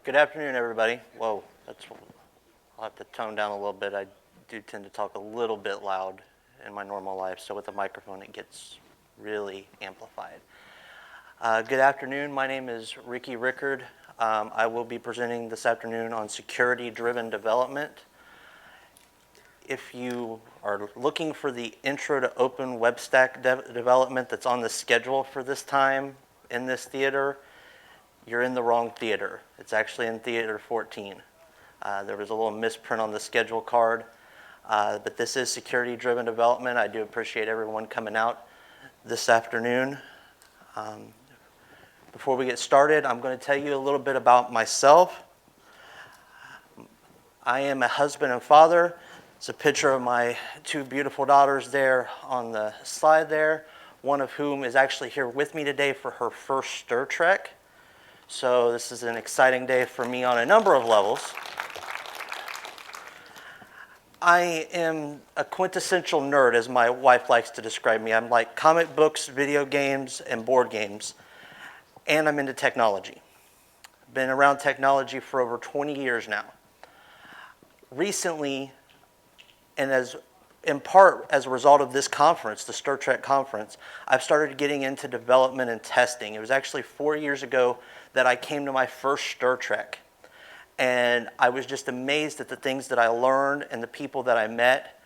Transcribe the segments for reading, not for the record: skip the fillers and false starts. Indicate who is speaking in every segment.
Speaker 1: Good afternoon, everybody. Whoa, I'll have to tone down a little bit. I do tend to talk a little bit loud in my normal life, so with the microphone it gets really amplified. Good afternoon. My name is Rickard. I will be presenting this afternoon on security-driven development. If you are looking for the intro to open web stack development that's on the schedule for this time in this theater, you're in the wrong theater. It's actually in Theater 14. There was a little misprint on the schedule card, but this is security-driven development. I do appreciate everyone coming out this afternoon. Before we get started, I'm going to tell you a little bit about myself. I am a husband and father. It's a picture of my two beautiful daughters there on the slide there, one of whom is actually here with me today for her first Stir Trek. So this is an exciting day for me on a number of levels. I am a quintessential nerd, as my wife likes to describe me. I'm like comic books, video games, and board games, and I'm into technology. I've been around technology for over 20 years now. Recently, and in part as a result of this conference, the Star Trek conference, I've started getting into development and testing. It was actually 4 years ago that I came to my first Star Trek. And I was just amazed at the things that I learned and the people that I met.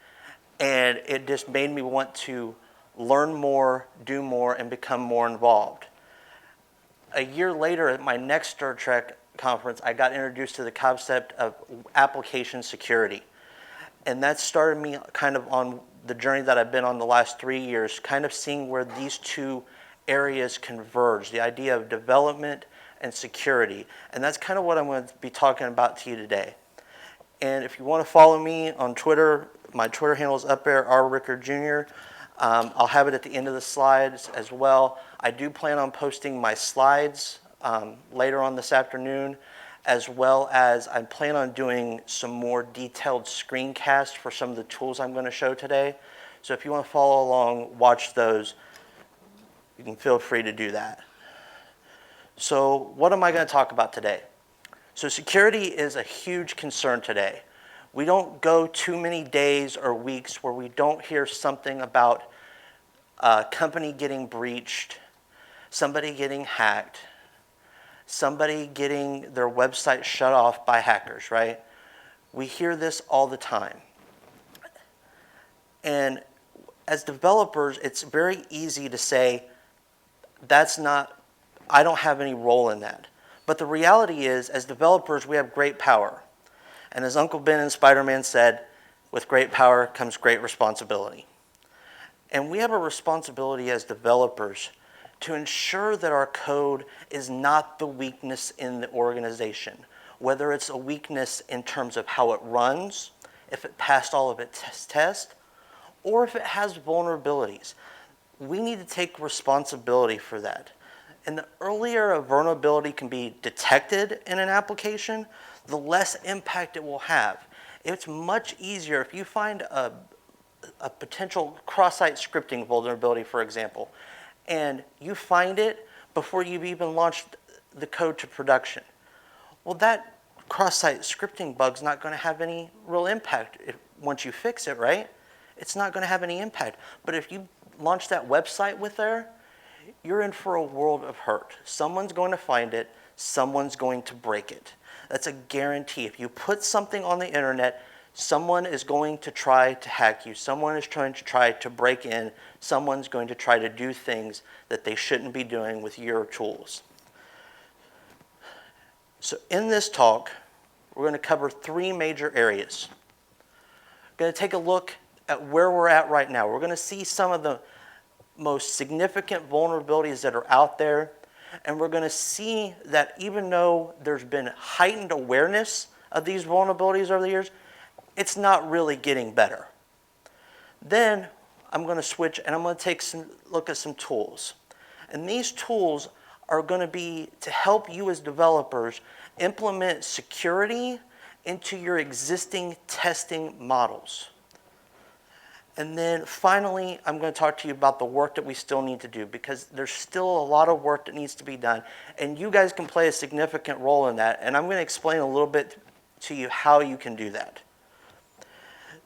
Speaker 1: And it just made me want to learn more, do more, and become more involved. A year later at my next Star Trek conference, I got introduced to the concept of application security. And that started me kind of on the journey that I've been on the last 3 years, kind of seeing where these two areas converge, the idea of development and security. And that's kind of what I'm going to be talking about to you today. And if you want to follow me on Twitter, my Twitter handle is up there, rrickard Jr. I'll have it at the end of the slides as well. I do plan on posting my slides later on this afternoon, as well as I plan on doing some more detailed screencasts for some of the tools I'm going to show today. So if you want to follow along, watch those, you can feel free to do that. So what am I going to talk about today? So security is a huge concern today. We don't go too many days or weeks where we don't hear something about a company getting breached, somebody getting hacked, somebody getting their website shut off by hackers, right? We hear this all the time. And as developers, it's very easy to say, I don't have any role in that. But the reality is, as developers, we have great power. And as Uncle Ben in Spider-Man said, with great power comes great responsibility. And we have a responsibility as developers to ensure that our code is not the weakness in the organization, whether it's a weakness in terms of how it runs, if it passed all of its tests, or if it has vulnerabilities. We need to take responsibility for that. And the earlier a vulnerability can be detected in an application, the less impact it will have. It's much easier if you find a potential cross-site scripting vulnerability, for example, and you find it before you've even launched the code to production. Well, that cross-site scripting bug's not going to have any real impact once you fix it, right? It's not going to have any impact. But if you launch that website with there, you're in for a world of hurt. Someone's going to find it. Someone's going to break it. That's a guarantee. If you put something on the internet, someone is going to try to hack you. Someone is trying to try to break in. Someone's going to try to do things that they shouldn't be doing with your tools. So in this talk, we're going to cover three major areas. We're going to take a look at where we're at right now. We're going to see some of the most significant vulnerabilities that are out there. And we're going to see that even though there's been heightened awareness of these vulnerabilities over the years, it's not really getting better. Then I'm going to switch and I'm going to take some look at some tools. And these tools are going to be to help you as developers implement security into your existing testing models. And then finally, I'm going to talk to you about the work that we still need to do, because there's still a lot of work that needs to be done. And you guys can play a significant role in that. And I'm going to explain a little bit to you how you can do that.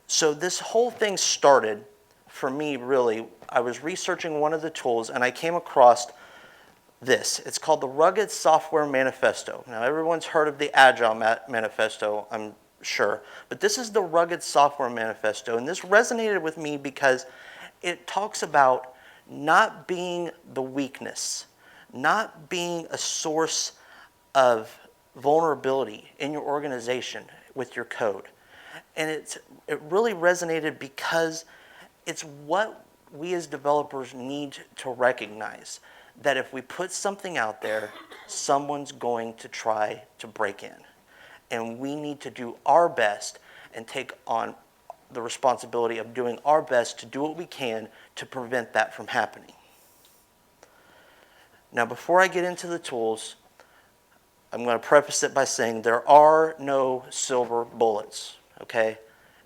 Speaker 1: So this whole thing started for me, really. I was researching one of the tools and I came across this. It's called the Rugged Software Manifesto. Now, everyone's heard of the Agile Manifesto, I'm sure, but this is the Rugged Software Manifesto, and this resonated with me because it talks about not being the weakness, not being a source of vulnerability in your organization with your code. And it really resonated because it's what we as developers need to recognize, that if we put something out there, someone's going to try to break in. And we need to do our best and take on the responsibility of doing our best to do what we can to prevent that from happening. Now, before I get into the tools, I'm going to preface it by saying there are no silver bullets, okay?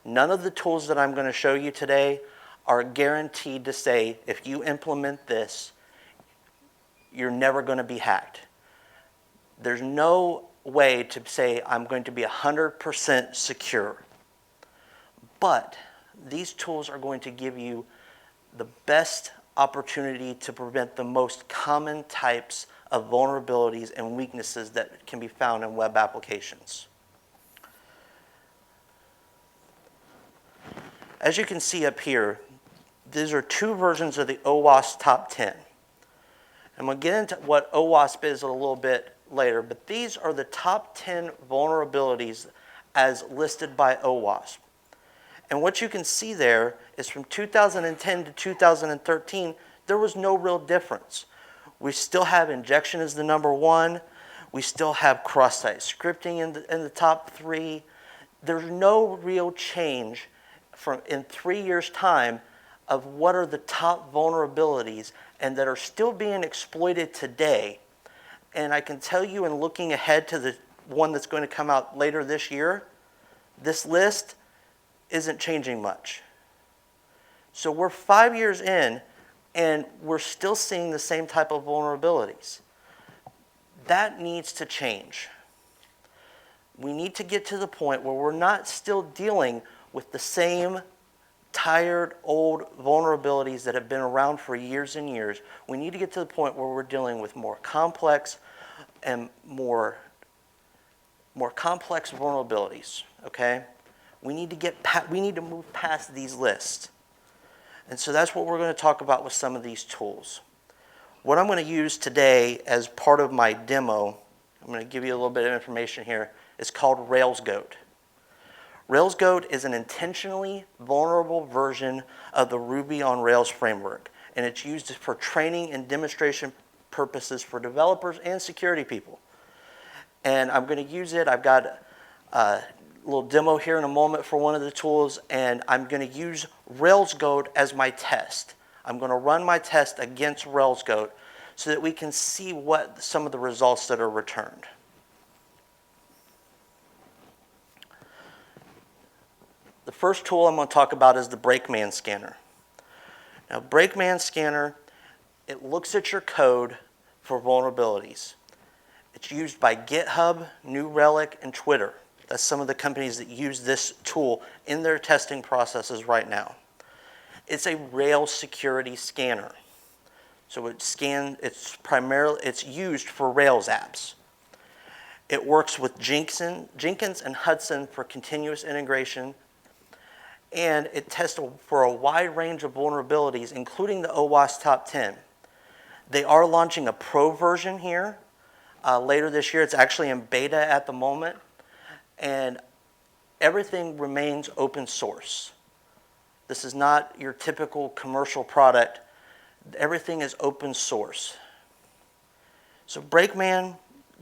Speaker 1: None of the tools that I'm going to show you today are guaranteed to say, if you implement this, you're never going to be hacked. There's no way to say I'm going to be 100% secure. But these tools are going to give you the best opportunity to prevent the most common types of vulnerabilities and weaknesses that can be found in web applications. As you can see up here, these are two versions of the OWASP Top 10. I'm going to get into what OWASP is a little bit later, but these are the top 10 vulnerabilities as listed by OWASP. And what you can see there is from 2010 to 2013, there was no real difference. We still have injection as the number one. We still have cross-site scripting in the top 3. There's no real change in 3 years' time of what are the top vulnerabilities and that are still being exploited today. And I can tell you, in looking ahead to the one that's going to come out later this year, this list isn't changing much. So we're 5 years in, and we're still seeing the same type of vulnerabilities. That needs to change. We need to get to the point where we're not still dealing with the same tired, old vulnerabilities that have been around for years and years. We need to get to the point where we're dealing with more complex and more complex vulnerabilities, okay? We need to move past these lists. And so that's what we're going to talk about with some of these tools. What I'm going to use today as part of my demo, I'm going to give you a little bit of information here, is called RailsGoat. RailsGoat is an intentionally vulnerable version of the Ruby on Rails framework, and it's used for training and demonstration purposes for developers and security people. And I'm going to use it. I've got a little demo here in a moment for one of the tools, and I'm going to use RailsGoat as my test. I'm going to run my test against RailsGoat so that we can see what some of the results that are returned. The first tool I'm going to talk about is the Brakeman Scanner. Now, Brakeman Scanner, it looks at your code for vulnerabilities. It's used by GitHub, New Relic, and Twitter. That's some of the companies that use this tool in their testing processes right now. It's a Rails security scanner. So it's used for Rails apps. It works with Jenkins and Hudson for continuous integration, and it tests for a wide range of vulnerabilities, including the OWASP Top 10. They are launching a pro version here later this year. It's actually in beta at the moment, and everything remains open source. This is not your typical commercial product. Everything is open source. So Brakeman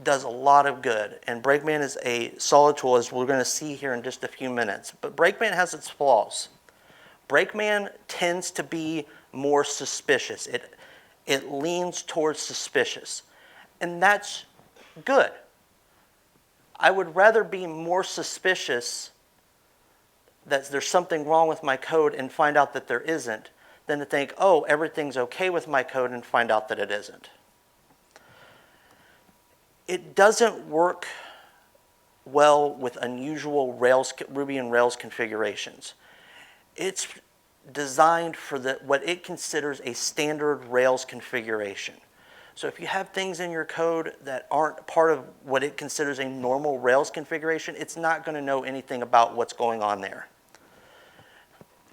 Speaker 1: does a lot of good, and Brakeman is a solid tool, as we're going to see here in just a few minutes. But Brakeman has its flaws. Brakeman tends to be more suspicious. It leans towards suspicious, and that's good. I would rather be more suspicious that there's something wrong with my code and find out that there isn't, than to think, oh, everything's okay with my code and find out that it isn't. It doesn't work well with unusual Ruby and Rails configurations. It's designed for what it considers a standard Rails configuration. So if you have things in your code that aren't part of what it considers a normal Rails configuration, it's not going to know anything about what's going on there.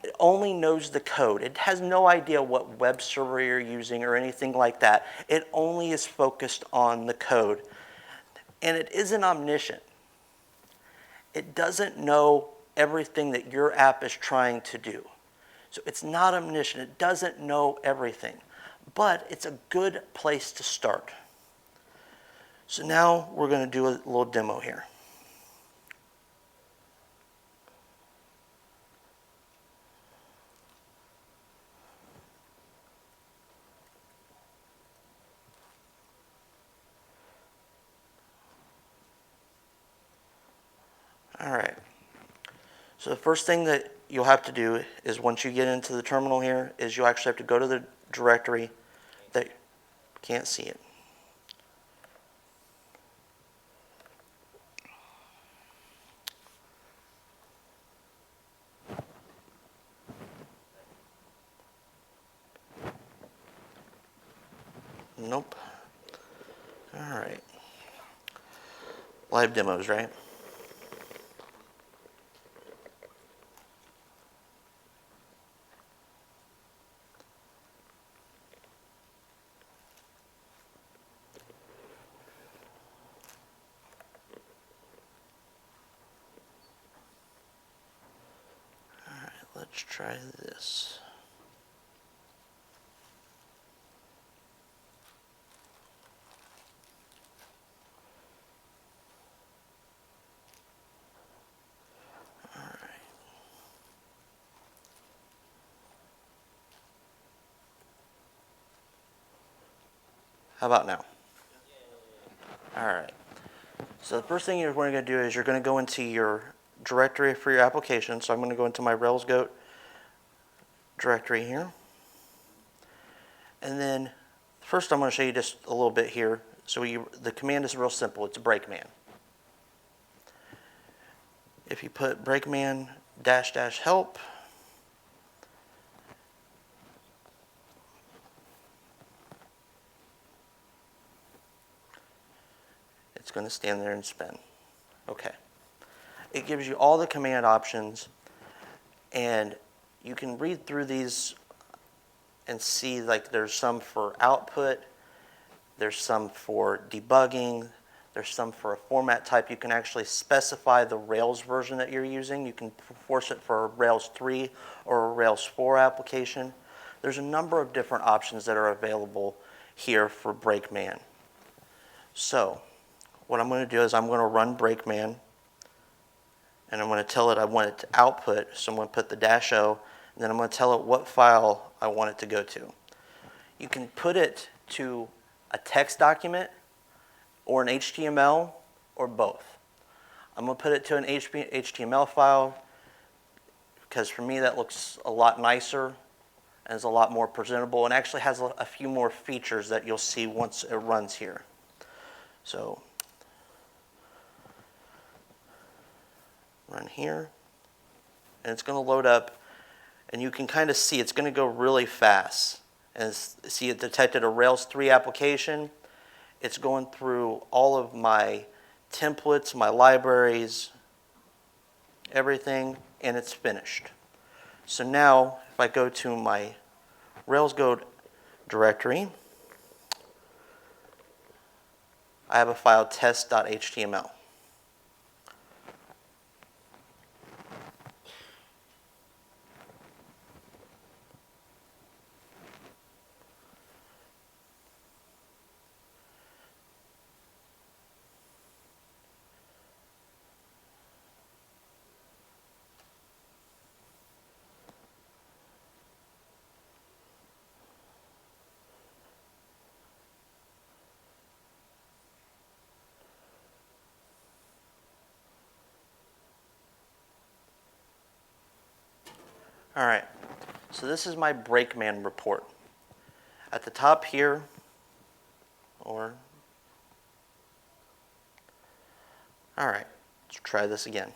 Speaker 1: It only knows the code. It has no idea what web server you're using or anything like that. It only is focused on the code. And it isn't omniscient. It doesn't know everything that your app is trying to do. So it's not omniscient. It doesn't know everything. But it's a good place to start. So now we're going to do a little demo here. All right. So the first thing that you'll have to do is once you get into the terminal here is you'll actually have to go to the directory that can't see it. Nope. All right. Live demos, right? Let's try this. All right. How about now? All right. So the first thing you're going to do is you're going to go into your directory for your application. So I'm going to go into my Rails Goat directory here. And then first I'm going to show you just a little bit here. So the command is real simple. It's Brakeman. If you put Brakeman -- help, it's going to stand there and spin. Okay. It gives you all the command options, and you can read through these and see like there's some for output, there's some for debugging, there's some for a format type. You can actually specify the Rails version that you're using. You can force it for a Rails 3 or a Rails 4 application. There's a number of different options that are available here for Brakeman. So what I'm going to do is I'm going to run Brakeman, and I'm going to tell it I want it to output. So I'm going to put the -o, and then I'm going to tell it what file I want it to go to. You can put it to a text document or an HTML or both. I'm going to put it to an HTML file because for me that looks a lot nicer and is a lot more presentable and actually has a few more features that you'll see once it runs here. So run here, and it's going to load up, and you can kind of see it's going to go really fast. And see, it detected a Rails 3 application. It's going through all of my templates, my libraries, everything, and it's finished. So now, if I go to my Rails Goat directory, I have a file test.html. All right, so this is my Brakeman report. At the top here, all right, let's try this again.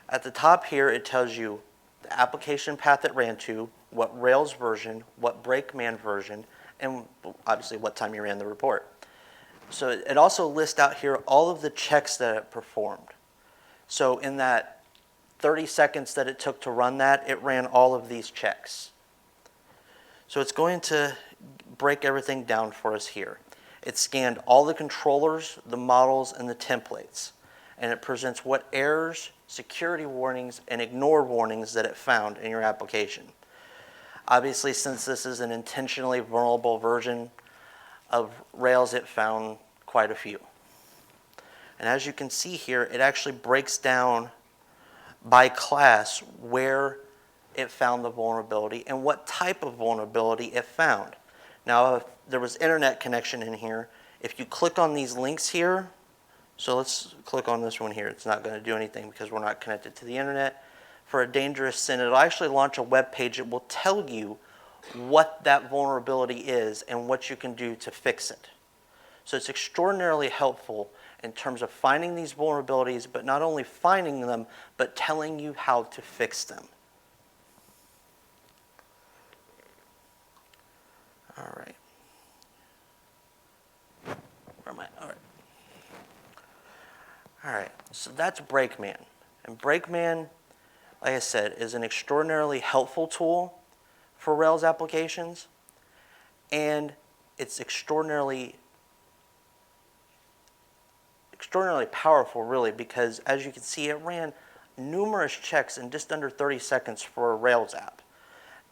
Speaker 1: At the top here, it tells you the application path it ran to, what Rails version, what Brakeman version, and obviously what time you ran the report. So it also lists out here all of the checks that it performed. So in that 30 seconds that it took to run that, it ran all of these checks. So it's going to break everything down for us here. It scanned all the controllers, the models, and the templates. And it presents what errors, security warnings, and ignore warnings that it found in your application. Obviously, since this is an intentionally vulnerable version of Rails, it found quite a few. And as you can see here, it actually breaks down by class where it found the vulnerability and what type of vulnerability it found. Now, if there was internet connection in here, if you click on these links here, so let's click on this one here. It's not going to do anything because we're not connected to the internet. For a dangerous sin, it'll actually launch a web page. It will tell you what that vulnerability is and what you can do to fix it. So it's extraordinarily helpful in terms of finding these vulnerabilities, but not only finding them, but telling you how to fix them. All right. Where am I? All right. All right, so that's Brakeman. And Brakeman, like I said, is an extraordinarily helpful tool for Rails applications. And it's extraordinarily powerful, really, because as you can see, it ran numerous checks in just under 30 seconds for a Rails app.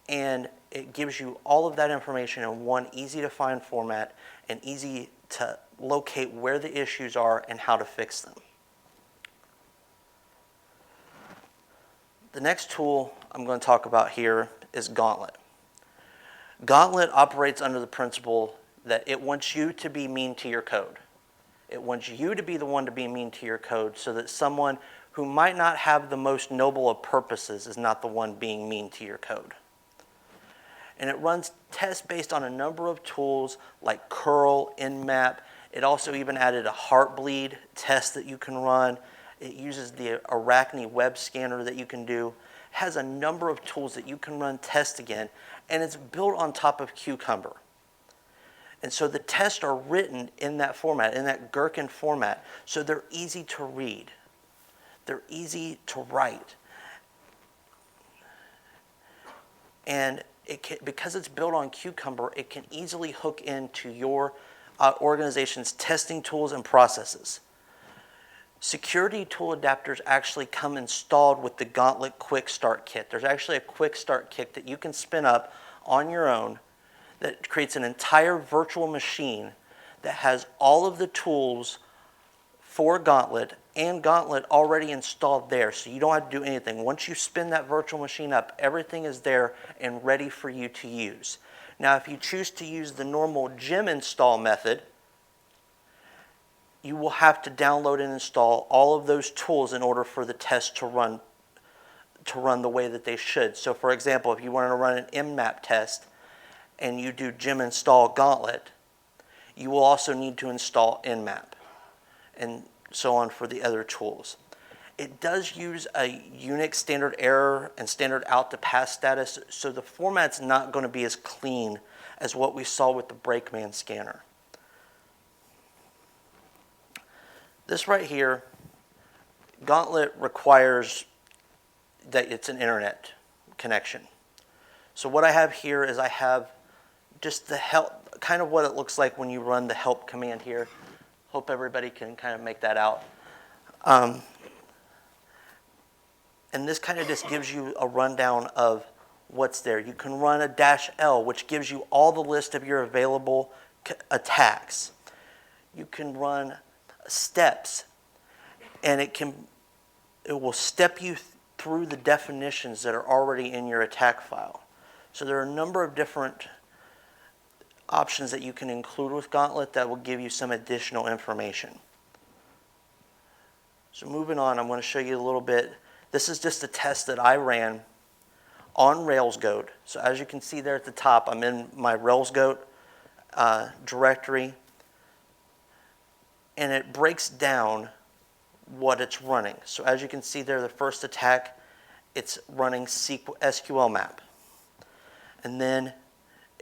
Speaker 1: And it gives you all of that information in one easy-to-find format and easy to locate where the issues are and how to fix them. The next tool I'm going to talk about here is Gauntlt. Gauntlt operates under the principle that it wants you to be mean to your code. It wants you to be the one to be mean to your code so that someone who might not have the most noble of purposes is not the one being mean to your code. And it runs tests based on a number of tools like curl, nmap. It also even added a heartbleed test that you can run. It uses the Arachne web scanner that you can do. It has a number of tools that you can run tests again, and it's built on top of Cucumber. And so the tests are written in that format, in that Gherkin format, so they're easy to read. They're easy to write. And because it's built on Cucumber, it can easily hook into your organization's testing tools and processes. Security tool adapters actually come installed with the Gauntlt Quick Start Kit. There's actually a Quick Start Kit that you can spin up on your own that creates an entire virtual machine that has all of the tools for Gauntlt and Gauntlt already installed there, so you don't have to do anything. Once you spin that virtual machine up, everything is there and ready for you to use. Now, if you choose to use the normal gem install method, you will have to download and install all of those tools in order for the test to run the way that they should. So for example, if you wanted to run an nmap test and you do gem install Gauntlt, you will also need to install nmap and so on for the other tools. It does use a Unix standard error and standard out to pass status, so the format's not going to be as clean as what we saw with the Brakeman Scanner. This right here, Gauntlt requires that it's an internet connection. So what I have here is I have just the help, kind of what it looks like when you run the help command here. Hope everybody can kind of make that out. And this kind of just gives you a rundown of what's there. You can run a -L, which gives you all the list of your available attacks. You can run steps, and it will step you through the definitions that are already in your attack file. So there are a number of different options that you can include with Gauntlt that will give you some additional information. So moving on, I'm going to show you a little bit. This is just a test that I ran on Rails Goat. So as you can see there at the top, I'm in my Rails Goat directory, and it breaks down what it's running. So as you can see there, the first attack, it's running SQL map. And then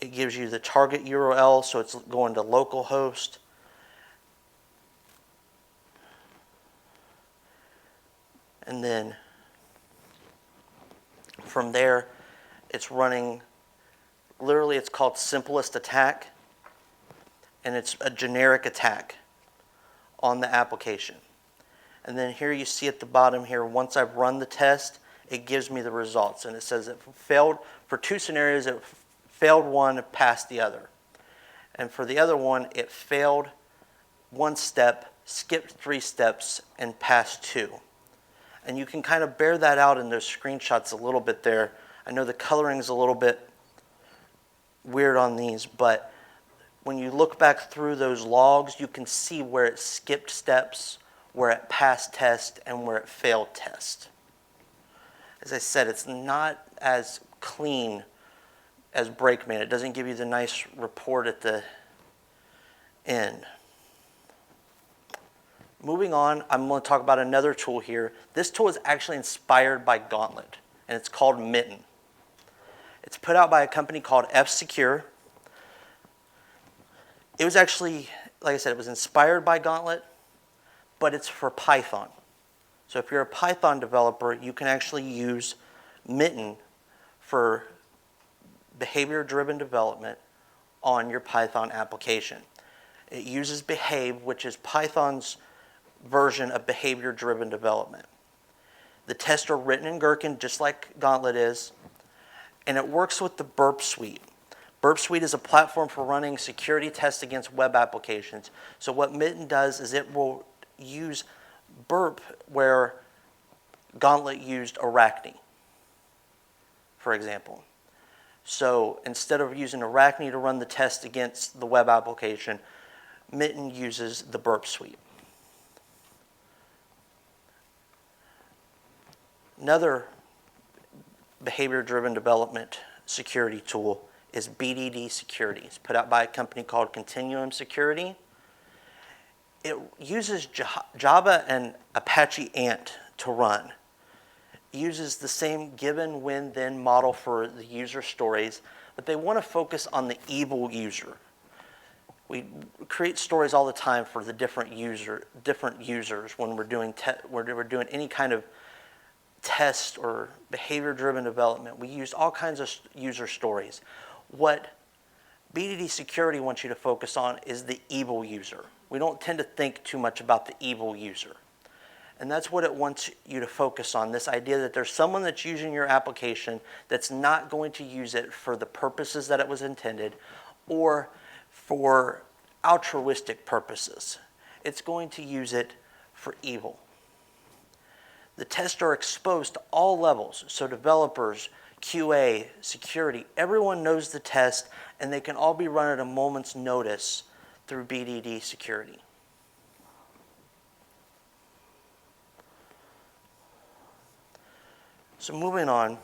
Speaker 1: it gives you the target URL, so it's going to localhost. And then from there, it's running, literally it's called simplest attack, and it's a generic attack on the application. And then here you see at the bottom here, once I've run the test, it gives me the results. And it says it failed, for 2 scenarios, it failed one, passed the other. And for the other one, it failed 1 step, skipped 3 steps, and passed 2. And you can kind of bear that out in those screenshots a little bit there. I know the coloring is a little bit weird on these, but when you look back through those logs, you can see where it skipped steps, where it passed test, and where it failed test. As I said, it's not as clean as Brakeman. It doesn't give you the nice report at the end. Moving on, I'm going to talk about another tool here. This tool is actually inspired by Gauntlt, and it's called Mitten. It's put out by a company called F-Secure. It was actually, like I said, it was inspired by Gauntlt, but it's for Python. So if you're a Python developer, you can actually use Mitten for behavior-driven development on your Python application. It uses Behave, which is Python's version of behavior-driven development. The tests are written in Gherkin, just like Gauntlt is, and it works with the Burp Suite. Burp Suite is a platform for running security tests against web applications. So what Mitten does is it will use Burp where Gauntlt used Arachne, for example. So instead of using Arachne to run the test against the web application, Mitten uses the Burp Suite. Another behavior-driven development security tool is BDD-Security. It's put out by a company called Continuum Security. It uses Java and Apache Ant to run. It uses the same given, when, then model for the user stories, but they want to focus on the evil user. We create stories all the time for the different users when we're doing any kind of test or behavior-driven development. We use all kinds of user stories. What BDD-Security wants you to focus on is the evil user. We don't tend to think too much about the evil user. And that's what it wants you to focus on, this idea that there's someone that's using your application that's not going to use it for the purposes that it was intended or for altruistic purposes. It's going to use it for evil. The tests are exposed to all levels, so developers, QA, security, everyone knows the test, and they can all be run at a moment's notice through BDD-Security. So moving on,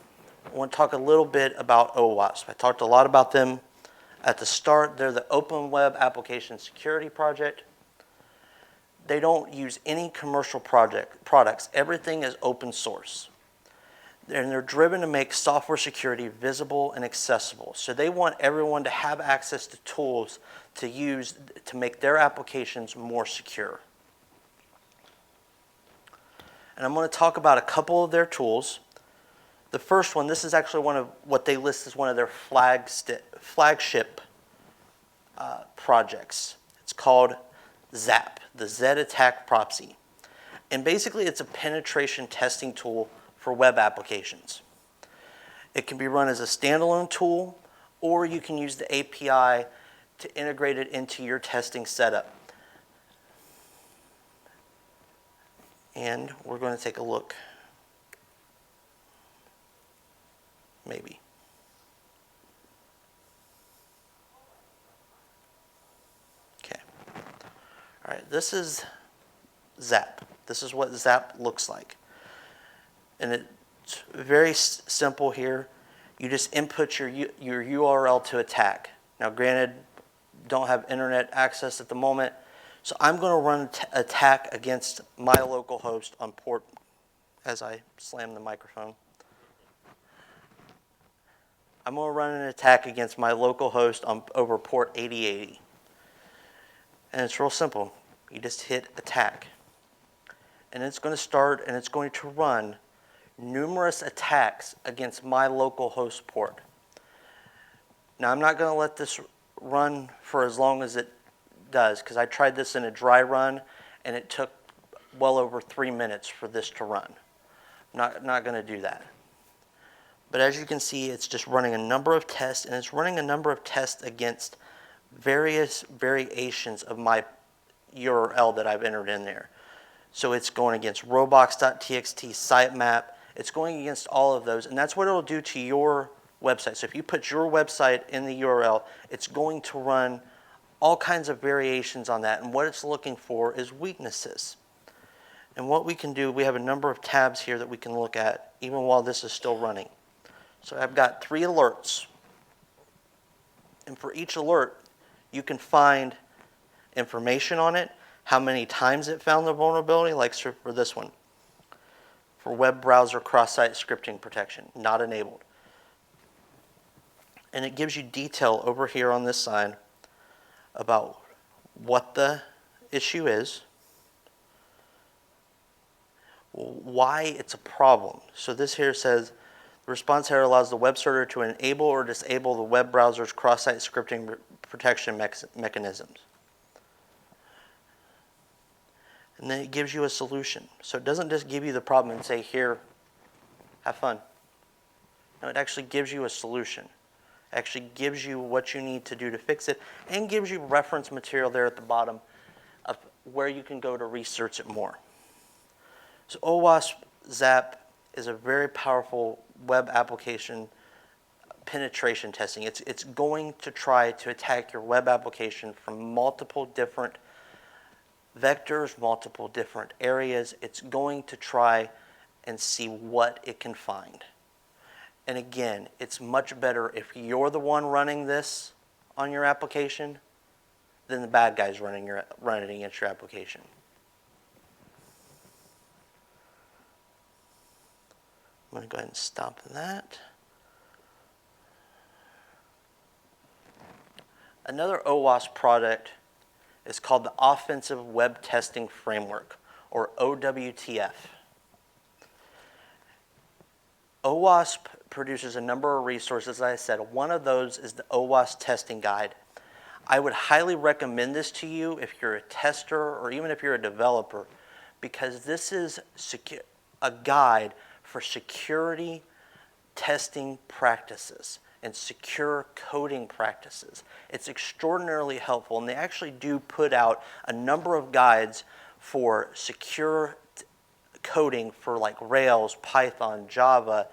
Speaker 1: I want to talk a little bit about OWASP. I talked a lot about them at the start. They're the Open Web Application Security Project. They don't use any commercial products. Everything is open source. And they're driven to make software security visible and accessible. So they want everyone to have access to tools to use to make their applications more secure. And I'm going to talk about a couple of their tools. The first one, this is actually one of what they list as one of their flagship projects. It's called ZAP, the Z Attack Proxy. And basically it's a penetration testing tool for web applications. It can be run as a standalone tool, or you can use the API to integrate it into your testing setup. And we're going to take a look. Maybe. Okay. All right, this is ZAP. This is what ZAP looks like. And it's very simple here. you just input your URL to attack. Now granted, don't have internet access at the moment, so I'm going to run attack against my local host on port, as I slam the microphone. I'm going to run an attack against my local host over port 8080. And it's real simple. You just hit attack. And it's going to start and it's going to run numerous attacks against my local host port. Now I'm not going to let this run for as long as it does, because I tried this in a dry run and it took well over 3 minutes for this to run. I'm not going to do that. But as you can see, it's just running a number of tests, and it's running a number of tests against various variations of my URL that I've entered in there. So it's going against robox.txt, sitemap. It's going against all of those, and that's what it'll do to your website. So if you put your website in the URL, it's going to run all kinds of variations on that, and what it's looking for is weaknesses. And what we can do, we have a number of tabs here that we can look at even while this is still running. So I've got 3 alerts, and for each alert, you can find information on it, how many times it found the vulnerability, like for this one. For web browser cross-site scripting protection, not enabled. And it gives you detail over here on this side about what the issue is, why it's a problem. So this here says, the response header allows the web server to enable or disable the web browser's cross-site scripting protection mechanisms. And then it gives you a solution. So it doesn't just give you the problem and say, here, have fun. No, it actually gives you a solution. It actually gives you what you need to do to fix it, and gives you reference material there at the bottom of where you can go to research it more. So OWASP ZAP is a very powerful web application penetration testing. It's going to try to attack your web application from multiple different vectors, multiple different areas. It's going to try and see what it can find. And again, it's much better if you're the one running this on your application than the bad guys running against your application. I'm going to go ahead and stop that. Another OWASP product is called the Offensive Web Testing Framework, or OWTF. OWASP produces a number of resources, as I said. One of those is the OWASP Testing Guide. I would highly recommend this to you if you're a tester or even if you're a developer, because this is a guide for security testing practices and secure coding practices. It's extraordinarily helpful, and they actually do put out a number of guides for secure coding for like Rails, Python, Java,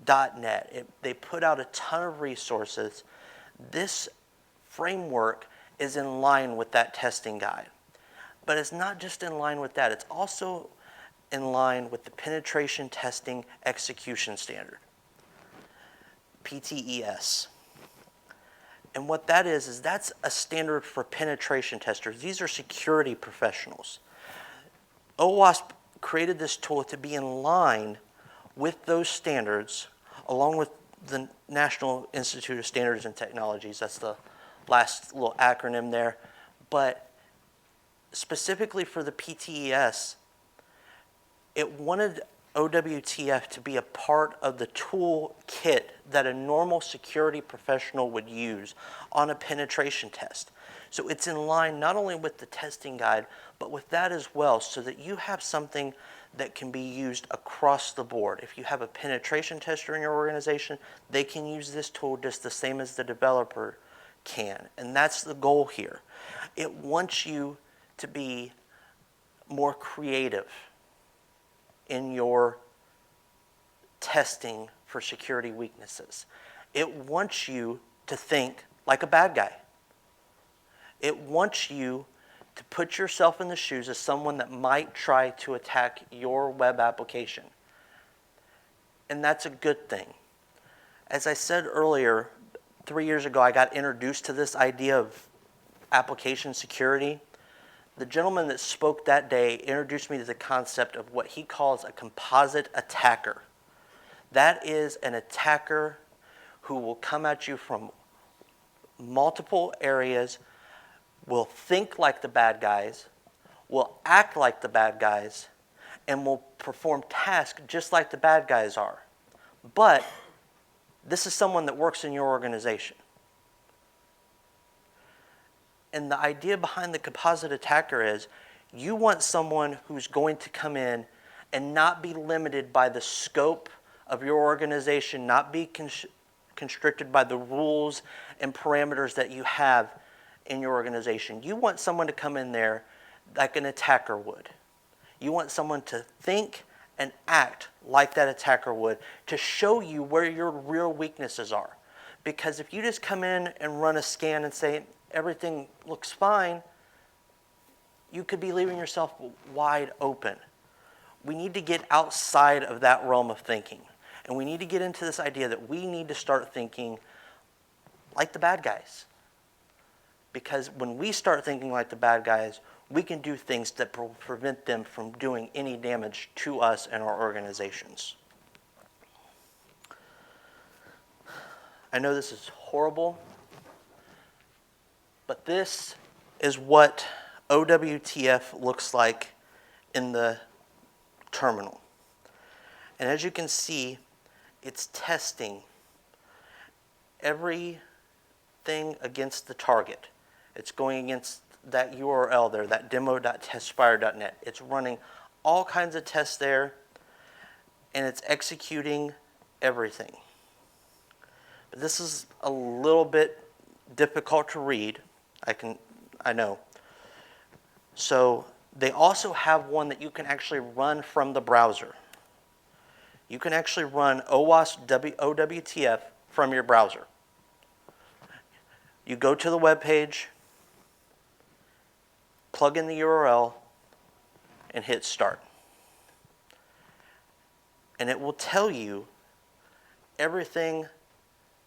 Speaker 1: .NET. They put out a ton of resources. This framework is in line with that testing guide. But it's not just in line with that, it's also in line with the Penetration Testing Execution Standard, PTES. And what that is that's a standard for penetration testers. These are security professionals. OWASP created this tool to be in line with those standards, along with the National Institute of Standards and Technologies. That's the last little acronym there. But specifically for the PTES, it wanted OWTF to be a part of the tool kit that a normal security professional would use on a penetration test. So it's in line not only with the testing guide, but with that as well, so that you have something that can be used across the board. If you have a penetration tester in your organization, they can use this tool just the same as the developer can. And that's the goal here. It wants you to be more creative in your testing for security weaknesses. It wants you to think like a bad guy. It wants you to put yourself in the shoes of someone that might try to attack your web application. And that's a good thing. As I said earlier, 3 years ago I got introduced to this idea of application security. The gentleman that spoke that day introduced me to the concept of what he calls a composite attacker. That is an attacker who will come at you from multiple areas, will think like the bad guys, will act like the bad guys, and will perform tasks just like the bad guys are. But this is someone that works in your organization. And the idea behind the composite attacker is you want someone who's going to come in and not be limited by the scope of your organization, not be constricted by the rules and parameters that you have in your organization. You want someone to come in there like an attacker would. You want someone to think and act like that attacker would to show you where your real weaknesses are. Because if you just come in and run a scan and say everything looks fine, you could be leaving yourself wide open. We need to get outside of that realm of thinking. And we need to get into this idea that we need to start thinking like the bad guys. Because when we start thinking like the bad guys, we can do things that prevent them from doing any damage to us and our organizations. I know this is horrible, but this is what OWTF looks like in the terminal. And as you can see, it's testing everything against the target. It's going against that URL there, that demo.testspire.net. It's running all kinds of tests there, and it's executing everything. But this is a little bit difficult to read. I know. So they also have one that you can actually run from the browser. You can actually run OWASP OWTF from your browser. You go to the web page, plug in the URL, and hit start. And it will tell you everything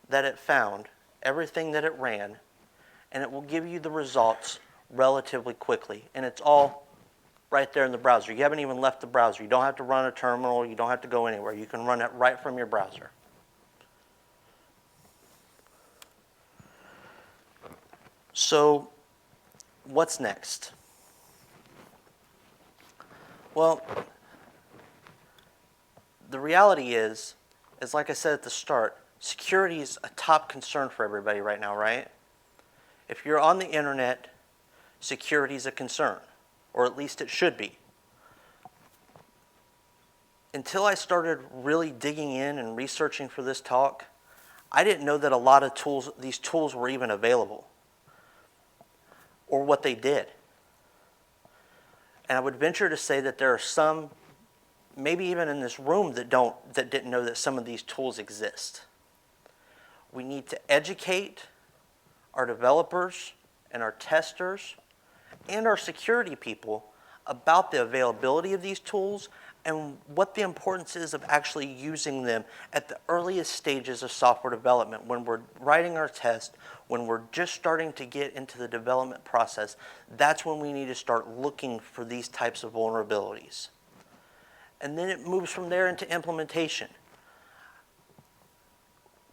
Speaker 1: that it found, everything that it ran, and it will give you the results relatively quickly. And it's all right there in the browser. You haven't even left the browser. You don't have to run a terminal. You don't have to go anywhere. You can run it right from your browser. So what's next? Well, the reality is like I said at the start, security is a top concern for everybody right now, right? If you're on the internet, security is a concern, or at least it should be. Until I started really digging in and researching for this talk, I didn't know that a lot of these tools were even available, or what they did. And I would venture to say that there are some, maybe even in this room, that didn't know that some of these tools exist. We need to educate our developers and our testers and our security people about the availability of these tools and what the importance is of actually using them at the earliest stages of software development. When we're writing our test, when we're just starting to get into the development process, that's when we need to start looking for these types of vulnerabilities. And then it moves from there into implementation.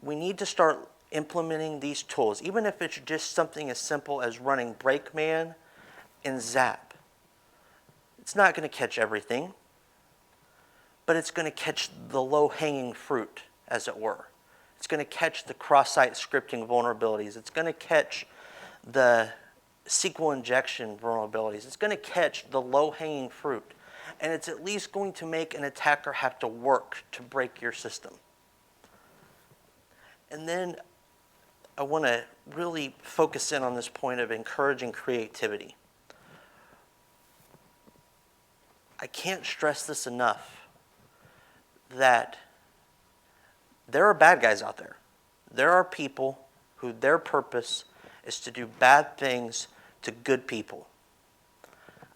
Speaker 1: We need to start implementing these tools, even if it's just something as simple as running Brakeman and Zap. It's not going to catch everything, but it's going to catch the low-hanging fruit, as it were. It's going to catch the cross-site scripting vulnerabilities. It's going to catch the SQL injection vulnerabilities. It's going to catch the low-hanging fruit. And it's at least going to make an attacker have to work to break your system. And then I want to really focus in on this point of encouraging creativity. I can't stress this enough, that there are bad guys out there. There are people who their purpose is to do bad things to good people.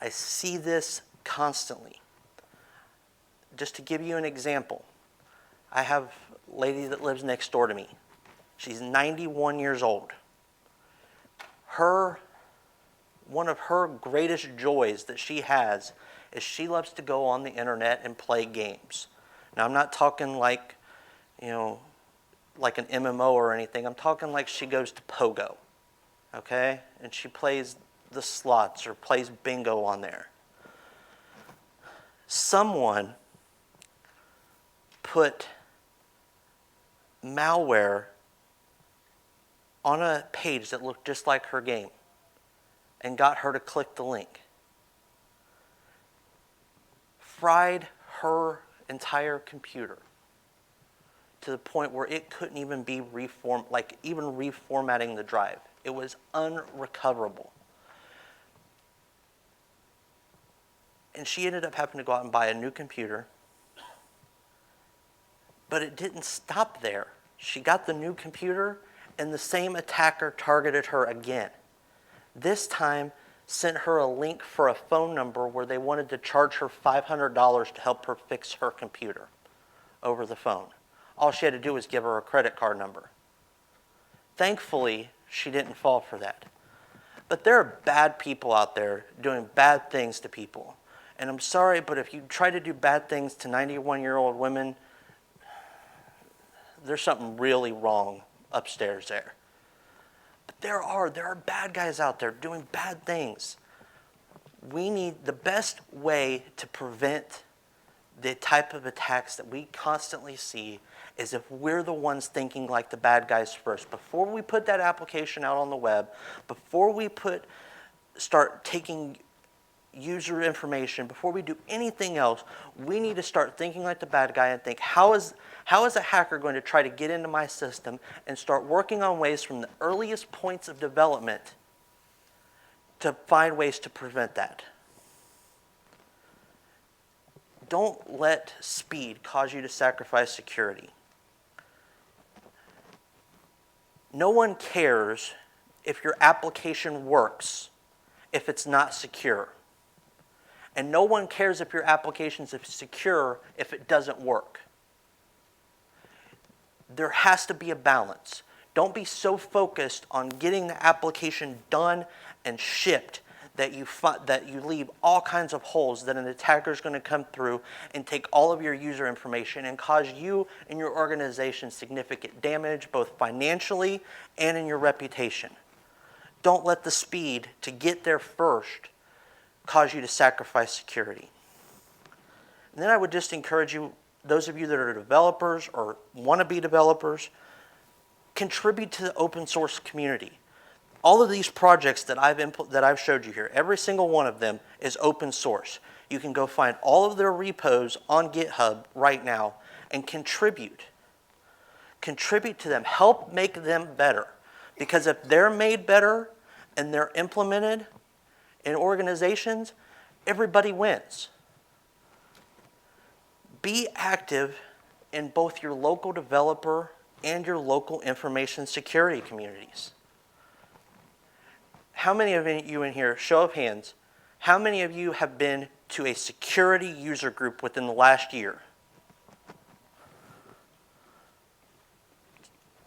Speaker 1: I see this constantly. Just to give you an example, I have lady that lives next door to me. She's 91 years old. One of her greatest joys that she has is she loves to go on the internet and play games. Now, I'm not talking like, like an MMO or anything. I'm talking like she goes to Pogo, okay? And she plays the slots or plays bingo on there. Someone put malware on a page that looked just like her game and got her to click the link. Fried her entire computer to the point where it couldn't even be reformatting the drive. It was unrecoverable. And she ended up having to go out and buy a new computer. But it didn't stop there. She got the new computer, and the same attacker targeted her again. This time, sent her a link for a phone number where they wanted to charge her $500 to help her fix her computer over the phone. All she had to do was give her a credit card number. Thankfully, she didn't fall for that. But there are bad people out there doing bad things to people. And I'm sorry, but if you try to do bad things to 91-year-old women, there's something really wrong upstairs there. But there are bad guys out there doing bad things. We need the best way to prevent the type of attacks that we constantly see is if we're the ones thinking like the bad guys first. Before we put that application out on the web, before we start taking user information, before we do anything else, we need to start thinking like the bad guy and think, how is a hacker going to try to get into my system, and start working on ways from the earliest points of development to find ways to prevent that. Don't let speed cause you to sacrifice security. No one cares if your application works if it's not secure. And no one cares if your application is secure if it doesn't work. There has to be a balance. Don't be so focused on getting the application done and shipped that you leave all kinds of holes that an attacker is going to come through and take all of your user information and cause you and your organization significant damage, both financially and in your reputation. Don't let the speed to get there first cause you to sacrifice security. And then I would just encourage you, those of you that are developers or want to be developers, contribute to the open source community. All of these projects that I've showed you here, every single one of them is open source. You can go find all of their repos on GitHub right now and contribute. Contribute to them. Help make them better. Because if they're made better and they're implemented in organizations, everybody wins. Be active in both your local developer and your local information security communities. How many of you in here, show of hands, how many of you have been to a security user group within the last year?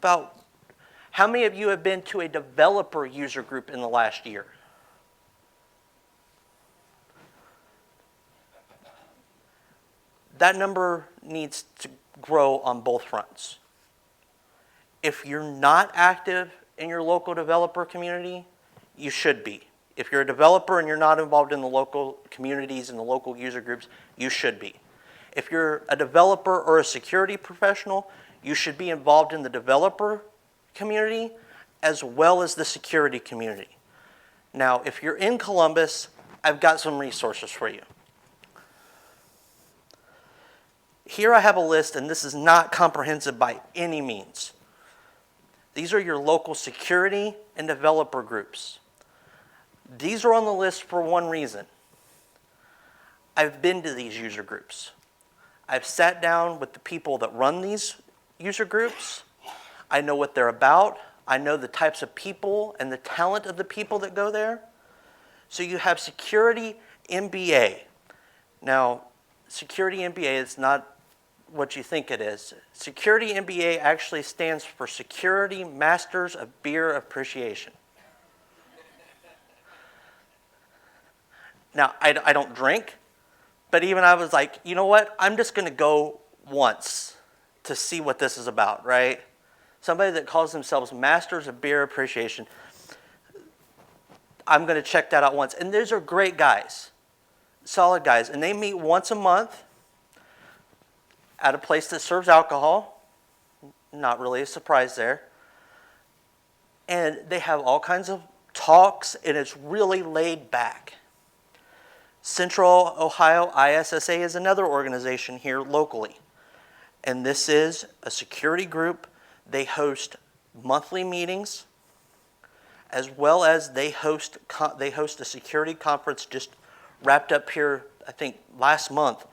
Speaker 1: How many of you have been to a developer user group in the last year? That number needs to grow on both fronts. If you're not active in your local developer community, you should be. If you're a developer and you're not involved in the local communities and the local user groups, you should be. If you're a developer or a security professional, you should be involved in the developer community as well as the security community. Now, if you're in Columbus, I've got some resources for you. Here I have a list, and this is not comprehensive by any means. These are your local security and developer groups. These are on the list for one reason. I've been to these user groups. I've sat down with the people that run these user groups. I know what they're about. I know the types of people and the talent of the people that go there. So you have Security MBA. Now, Security MBA is not what you think it is. Security MBA actually stands for Security Masters of Beer Appreciation. Now, I don't drink, but even I was like, you know what? I'm just going to go once to see what this is about, right? Somebody that calls themselves Masters of Beer Appreciation, I'm going to check that out once. And those are great guys, solid guys. And they meet once a month at a place that serves alcohol. Not really a surprise there. And they have all kinds of talks, and it's really laid back. Central Ohio ISSA is another organization here locally. And this is a security group. They host monthly meetings, as well as they host a security conference just wrapped up here, I think, last month.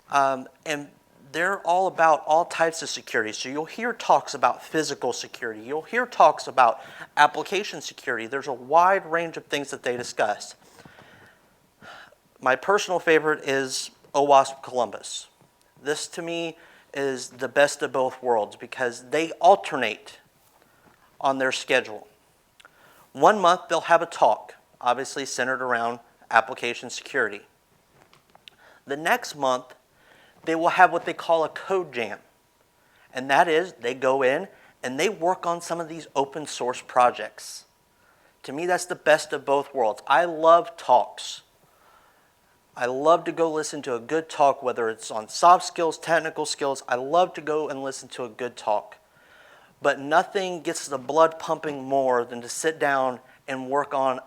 Speaker 1: And they're all about all types of security. So you'll hear talks about physical security. You'll hear talks about application security. There's a wide range of things that they discuss. My personal favorite is OWASP Columbus. This, to me, is the best of both worlds because they alternate on their schedule. 1 month, they'll have a talk, obviously centered around application security. The next month, they will have what they call a code jam. And that is, they go in and they work on some of these open source projects. To me, that's the best of both worlds. I love talks. I love to go listen to a good talk, whether it's on soft skills, technical skills. I love to go and listen to a good talk. But nothing gets the blood pumping more than to sit down and work on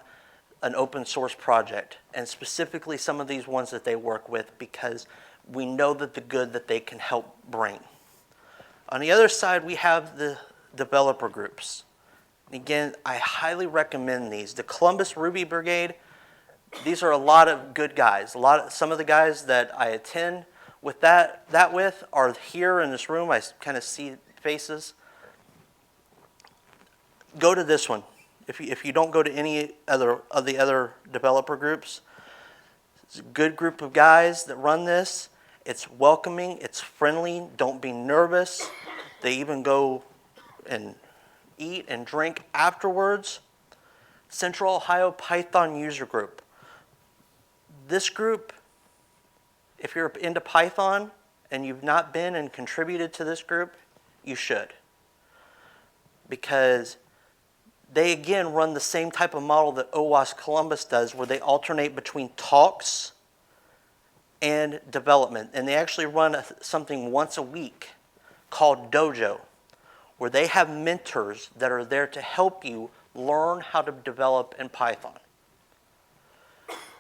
Speaker 1: an open source project, and specifically some of these ones that they work with, because we know that the good that they can help bring. On the other side, we have the developer groups. Again, I highly recommend these. The Columbus Ruby Brigade, these are a lot of good guys. Some of the guys that I attend with that with are here in this room. I kind of see faces. Go to this one. If you don't go to any other of the other developer groups, it's a good group of guys that run this. It's welcoming. It's friendly. Don't be nervous. They even go and eat and drink afterwards. Central Ohio Python User Group. This group, if you're into Python and you've not been and contributed to this group, you should. Because they, again, run the same type of model that OWASP Columbus does, where they alternate between talks and development. And they actually run something once a week called Dojo, where they have mentors that are there to help you learn how to develop in Python.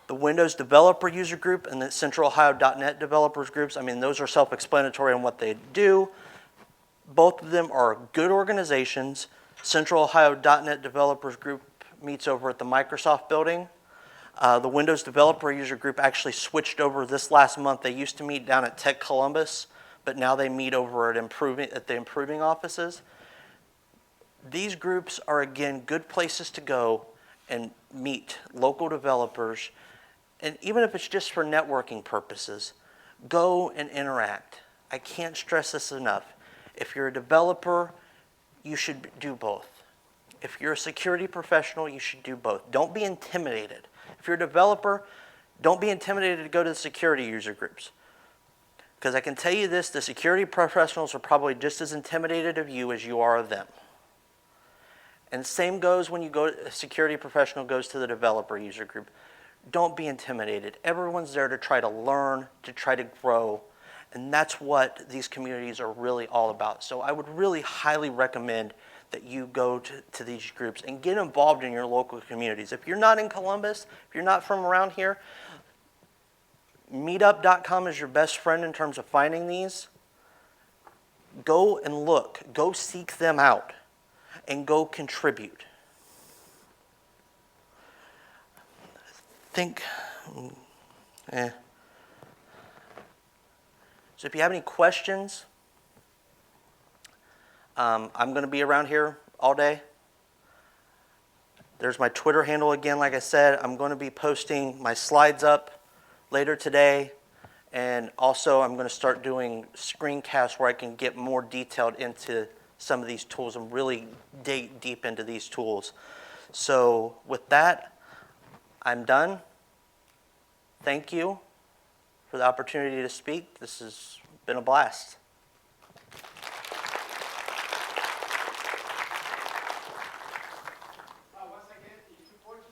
Speaker 1: The Windows Developer User Group and the Central Ohio .NET Developers Groups, I mean, those are self-explanatory on what they do. Both of them are good organizations. Central Ohio .NET Developers Group meets over at the Microsoft building. The Windows Developer User Group actually switched over this last month. They used to meet down at Tech Columbus, but now they meet over at the improving offices. These groups are, again, good places to go and meet local developers. And even if it's just for networking purposes, go and interact. I can't stress this enough. If you're a developer, you should do both. If you're a security professional, you should do both. Don't be intimidated. If you're a developer, don't be intimidated to go to the security user groups. Because I can tell you this, the security professionals are probably just as intimidated of you as you are of them. And same goes when a security professional goes to the developer user group. Don't be intimidated. Everyone's there to try to learn, to try to grow, and that's what these communities are really all about. So I would really highly recommend that you go to these groups and get involved in your local communities. If you're not in Columbus, if you're not from around here, meetup.com is your best friend in terms of finding these. Go and look. Go seek them out and go contribute. So if you have any questions, I'm going to be around here all day. There's my Twitter handle again. Like I said, I'm going to be posting my slides up later today And also I'm going to start doing screencasts where I can get more detailed into some of these tools and really dig deep into these tools. So with that, I'm done. Thank you for the opportunity to speak. This has been a blast.